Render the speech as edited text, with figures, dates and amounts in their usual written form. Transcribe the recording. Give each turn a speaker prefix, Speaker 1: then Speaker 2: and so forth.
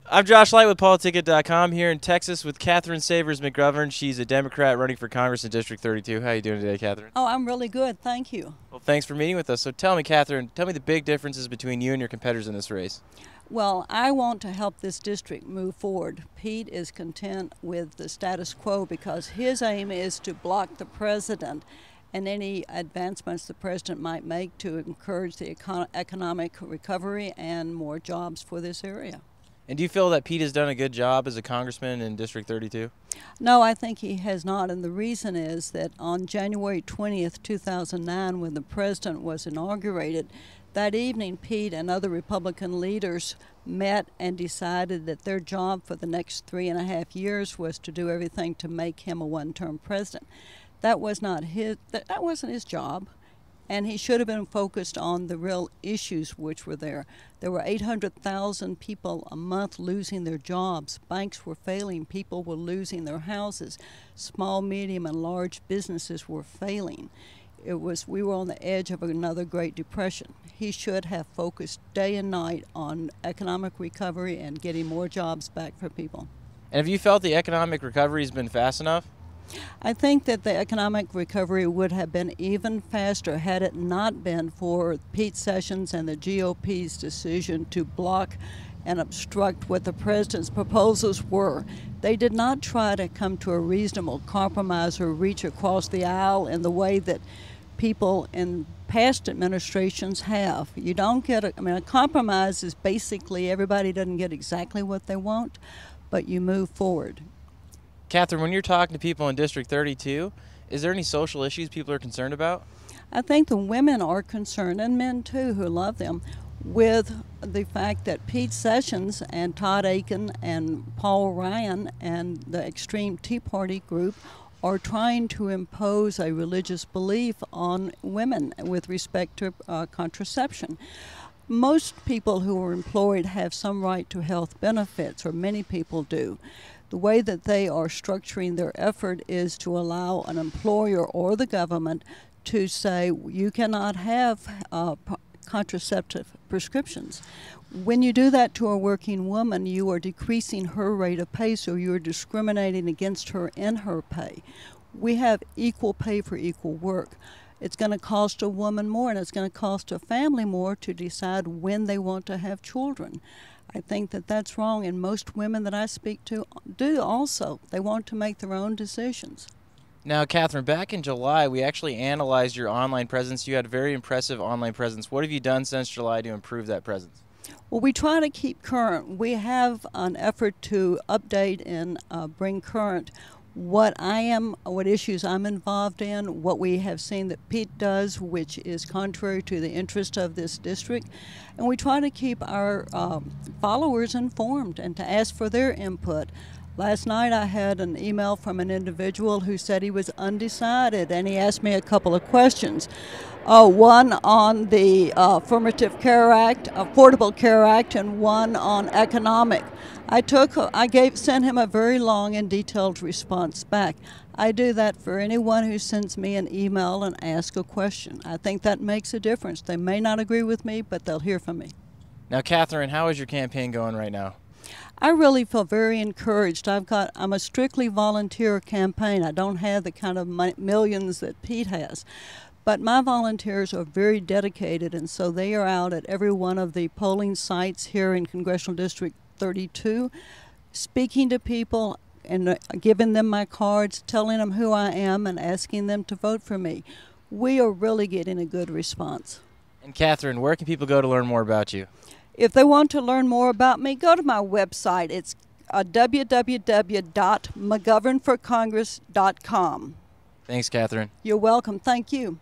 Speaker 1: I'm Josh Light with PoliticIt.com here in Texas with Katherine Savers McGovern. She's a Democrat running for Congress in District 32. How are you doing today, Katherine?
Speaker 2: Oh, I'm really good. Thank you.
Speaker 1: Well, thanks for meeting with us. So tell me, Katherine, tell me the big differences between you and your competitors in this race.
Speaker 2: Well, I want to help this district move forward. Pete is content with the status quo because his aim is to block the president and any advancements the president might make to encourage the economic recovery and more jobs for this area.
Speaker 1: And do you feel that Pete has done a good job as a congressman in District 32?
Speaker 2: No, I think he has not, and the reason is that on January 20th, 2009, when the president was inaugurated, that evening Pete and other Republican leaders met and decided that their job for the next 3.5 years was to do everything to make him a one-term president. That wasn't his job. And he should have been focused on the real issues which were there. There were 800,000 people a month losing their jobs. Banks were failing. People were losing their houses. Small, medium, and large businesses were failing. We were on the edge of another Great Depression. He should have focused day and night on economic recovery and getting more jobs back for people.
Speaker 1: And have you felt the economic recovery has been fast enough?
Speaker 2: I think that the economic recovery would have been even faster had it not been for Pete Sessions and the GOP's decision to block and obstruct what the president's proposals were. They did not try to come to a reasonable compromise or reach across the aisle in the way that people in past administrations have. You don't get a compromise is basically everybody doesn't get exactly what they want, but you move forward.
Speaker 1: Katherine, when you're talking to people in District 32, is there any social issues people are concerned about?
Speaker 2: I think the women are concerned, and men too who love them, with the fact that Pete Sessions and Todd Akin and Paul Ryan and the extreme Tea Party group are trying to impose a religious belief on women with respect to contraception. Most people who are employed have some right to health benefits, or many people do. The way that they are structuring their effort is to allow an employer or the government to say you cannot have contraceptive prescriptions. When you do that to a working woman, you are decreasing her rate of pay, so you're discriminating against her in her pay. We have equal pay for equal work. It's going to cost a woman more, and it's going to cost a family more to decide when they want to have children. I think that that's wrong, and most women that I speak to do also. They want to make their own decisions.
Speaker 1: Now, Katherine, back in July, we actually analyzed your online presence. You had a very impressive online presence. What have you done since July to improve that presence?
Speaker 2: Well, we try to keep current. We have an effort to update and bring current what issues I'm involved in, what we have seen that Pete does, which is contrary to the interest of this district. And we try to keep our followers informed and to ask for their input. Last night I had an email from an individual who said he was undecided, and he asked me a couple of questions. One on the Affordable Care Act, and one on economic. Sent him a very long and detailed response back. I do that for anyone who sends me an email and asks a question. I think that makes a difference. They may not agree with me, but they'll hear from me.
Speaker 1: Now, Katherine, how is your campaign going right now?
Speaker 2: I really feel very encouraged. I'm a strictly volunteer campaign. I don't have the kind of millions that Pete has. But my volunteers are very dedicated, and so they are out at every one of the polling sites here in Congressional District 32, speaking to people and giving them my cards, telling them who I am, and asking them to vote for me. We are really getting a good response.
Speaker 1: And Katherine, where can people go to learn more about you?
Speaker 2: If they want to learn more about me, go to my website. It's www.mcgovernforcongress.com.
Speaker 1: Thanks, Katherine.
Speaker 2: You're welcome. Thank you.